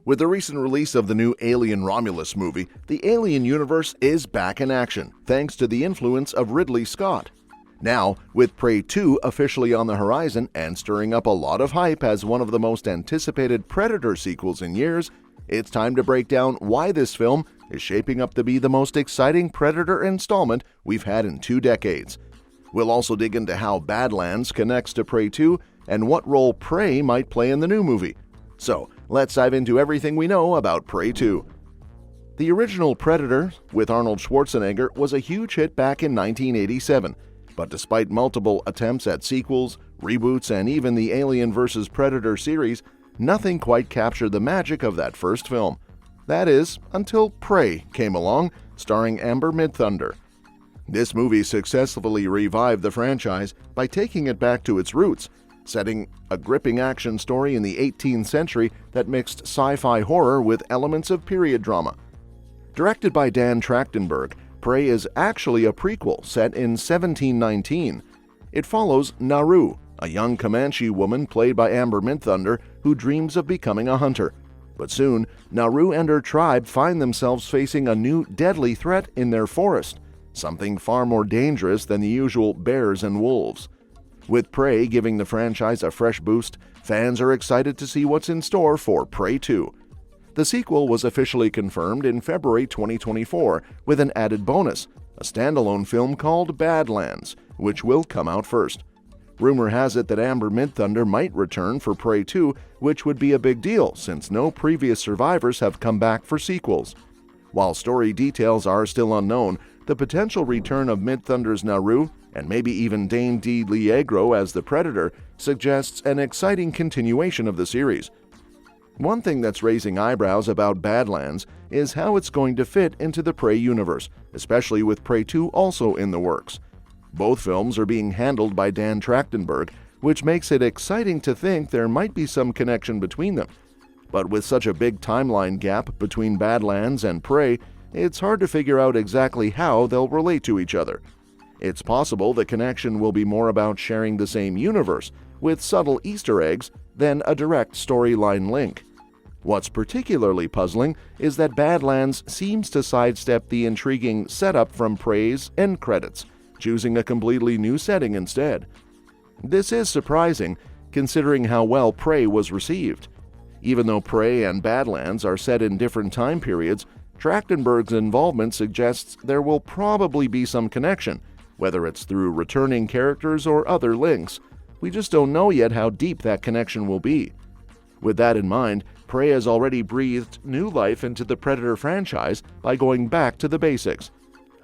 With the recent release of the new Alien Romulus movie, the Alien universe is back in action thanks to the influence of Ridley Scott. Now, with Prey 2 officially on the horizon and stirring up a lot of hype as one of the most anticipated Predator sequels in years, it's time to break down why this film is shaping up to be the most exciting Predator installment we've had in 2 decades. We'll also dig into how Badlands connects to Prey 2 and what role Prey might play in the new movie. So, let's dive into everything we know about Prey 2. The original Predator, with Arnold Schwarzenegger, was a huge hit back in 1987, but despite multiple attempts at sequels, reboots, and even the Alien vs. Predator series, nothing quite captured the magic of that first film. That is, until Prey came along, starring Amber Midthunder. This movie successfully revived the franchise by taking it back to its roots, setting a gripping action story in the 18th century that mixed sci-fi horror with elements of period drama. Directed by Dan Trachtenberg, Prey is actually a prequel set in 1719. It follows Naru, a young Comanche woman played by Amber Midthunder who dreams of becoming a hunter. But soon, Naru and her tribe find themselves facing a new deadly threat in their forest, something far more dangerous than the usual bears and wolves. With Prey giving the franchise a fresh boost, fans are excited to see what's in store for Prey 2. The sequel was officially confirmed in February 2024 with an added bonus, a standalone film called Badlands, which will come out first. Rumor has it that Amber Midthunder might return for Prey 2, which would be a big deal since no previous survivors have come back for sequels. While story details are still unknown, the potential return of Midthunder's Naru, and maybe even Dane DiLiegro as the Predator, suggests an exciting continuation of the series. One thing that's raising eyebrows about Badlands is how it's going to fit into the Prey universe, especially with Prey 2 also in the works. Both films are being handled by Dan Trachtenberg, which makes it exciting to think there might be some connection between them. But with such a big timeline gap between Badlands and Prey, it's hard to figure out exactly how they'll relate to each other. It's possible the connection will be more about sharing the same universe, with subtle Easter eggs, than a direct storyline link. What's particularly puzzling is that Badlands seems to sidestep the intriguing setup from Prey's end credits, choosing a completely new setting instead. This is surprising, considering how well Prey was received. Even though Prey and Badlands are set in different time periods, Trachtenberg's involvement suggests there will probably be some connection, whether it's through returning characters or other links. We just don't know yet how deep that connection will be. With that in mind, Prey has already breathed new life into the Predator franchise by going back to the basics.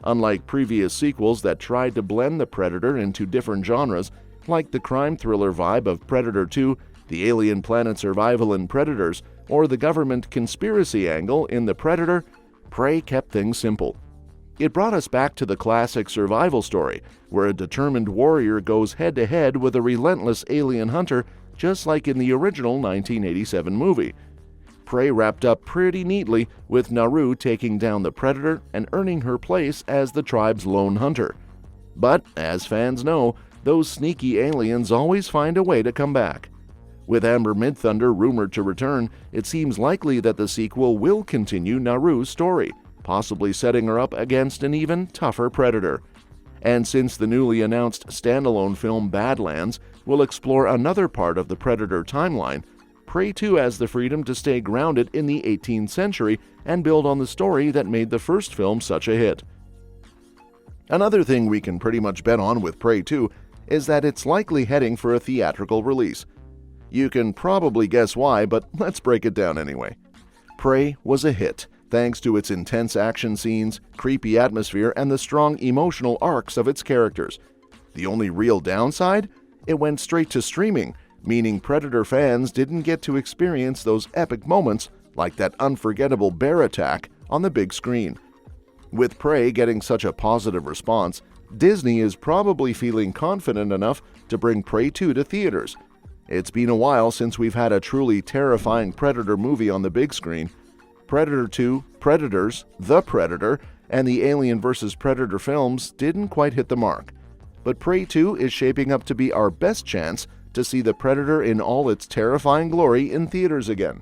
Unlike previous sequels that tried to blend the Predator into different genres, like the crime thriller vibe of Predator 2, the alien planet survival in Predators, or the government conspiracy angle in The Predator, Prey kept things simple. It brought us back to the classic survival story, where a determined warrior goes head-to-head with a relentless alien hunter, just like in the original 1987 movie. Prey wrapped up pretty neatly, with Naru taking down the Predator and earning her place as the tribe's lone hunter. But, as fans know, those sneaky aliens always find a way to come back. With Amber Midthunder rumored to return, it seems likely that the sequel will continue Naru's story, possibly setting her up against an even tougher Predator. And since the newly announced standalone film Badlands will explore another part of the Predator timeline, Prey 2 has the freedom to stay grounded in the 18th century and build on the story that made the first film such a hit. Another thing we can pretty much bet on with Prey 2 is that it's likely heading for a theatrical release. You can probably guess why, but let's break it down anyway. Prey was a hit, thanks to its intense action scenes, creepy atmosphere, and the strong emotional arcs of its characters. The only real downside? It went straight to streaming, meaning Predator fans didn't get to experience those epic moments like that unforgettable bear attack on the big screen. With Prey getting such a positive response, Disney is probably feeling confident enough to bring Prey 2 to theaters. It's been a while since we've had a truly terrifying Predator movie on the big screen. Predator 2, Predators, The Predator, and the Alien vs. Predator films didn't quite hit the mark. But Prey 2 is shaping up to be our best chance to see the Predator in all its terrifying glory in theaters again.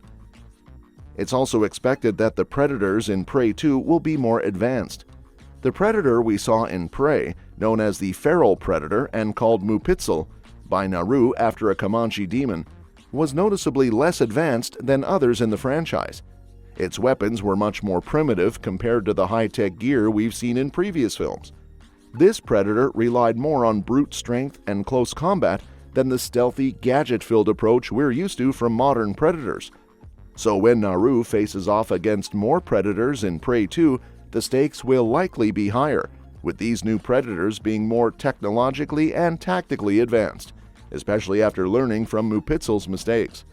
It's also expected that the predators in Prey 2 will be more advanced. The predator we saw in Prey, known as the feral predator and called Mupitzal by Naru after a Comanche demon, was noticeably less advanced than others in the franchise. Its weapons were much more primitive compared to the high-tech gear we've seen in previous films. This predator relied more on brute strength and close combat than the stealthy, gadget-filled approach we're used to from modern predators. So when Naru faces off against more predators in Prey 2, the stakes will likely be higher, with these new predators being more technologically and tactically advanced, especially after learning from Mupitzal's mistakes.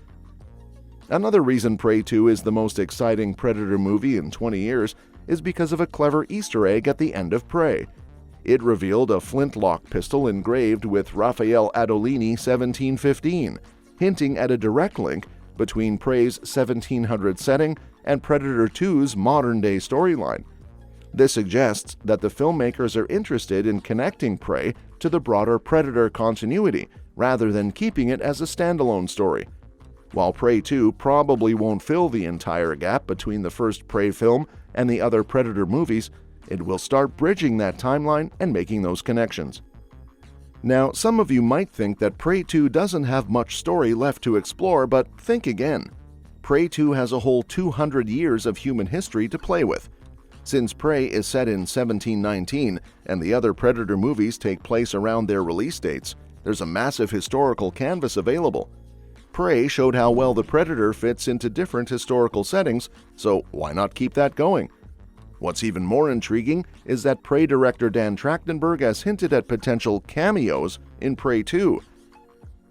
Another reason Prey 2 is the most exciting Predator movie in 20 years is because of a clever Easter egg at the end of Prey. It revealed a flintlock pistol engraved with Raphael Adolini 1715, hinting at a direct link between Prey's 1700 setting and Predator 2's modern-day storyline. This suggests that the filmmakers are interested in connecting Prey to the broader Predator continuity rather than keeping it as a standalone story. While Prey 2 probably won't fill the entire gap between the first Prey film and the other Predator movies, it will start bridging that timeline and making those connections. Now, some of you might think that Prey 2 doesn't have much story left to explore, but think again. Prey 2 has a whole 200 years of human history to play with. Since Prey is set in 1719 and the other Predator movies take place around their release dates, there's a massive historical canvas available. Prey showed how well the Predator fits into different historical settings, so why not keep that going? What's even more intriguing is that Prey director Dan Trachtenberg has hinted at potential cameos in Prey 2.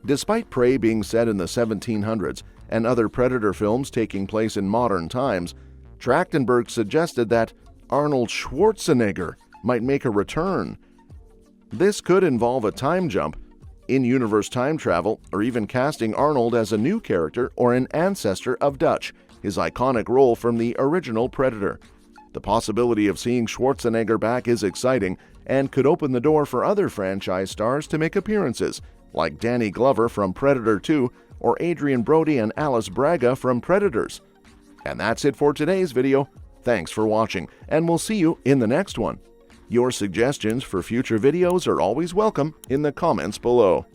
Despite Prey being set in the 1700s and other Predator films taking place in modern times, Trachtenberg suggested that Arnold Schwarzenegger might make a return. This could involve a time jump, in-universe time travel, or even casting Arnold as a new character or an ancestor of Dutch, his iconic role from the original Predator. The possibility of seeing Schwarzenegger back is exciting and could open the door for other franchise stars to make appearances, like Danny Glover from Predator 2 or Adrian Brody and Alice Braga from Predators. And that's it for today's video. Thanks for watching, and we'll see you in the next one. Your suggestions for future videos are always welcome in the comments below.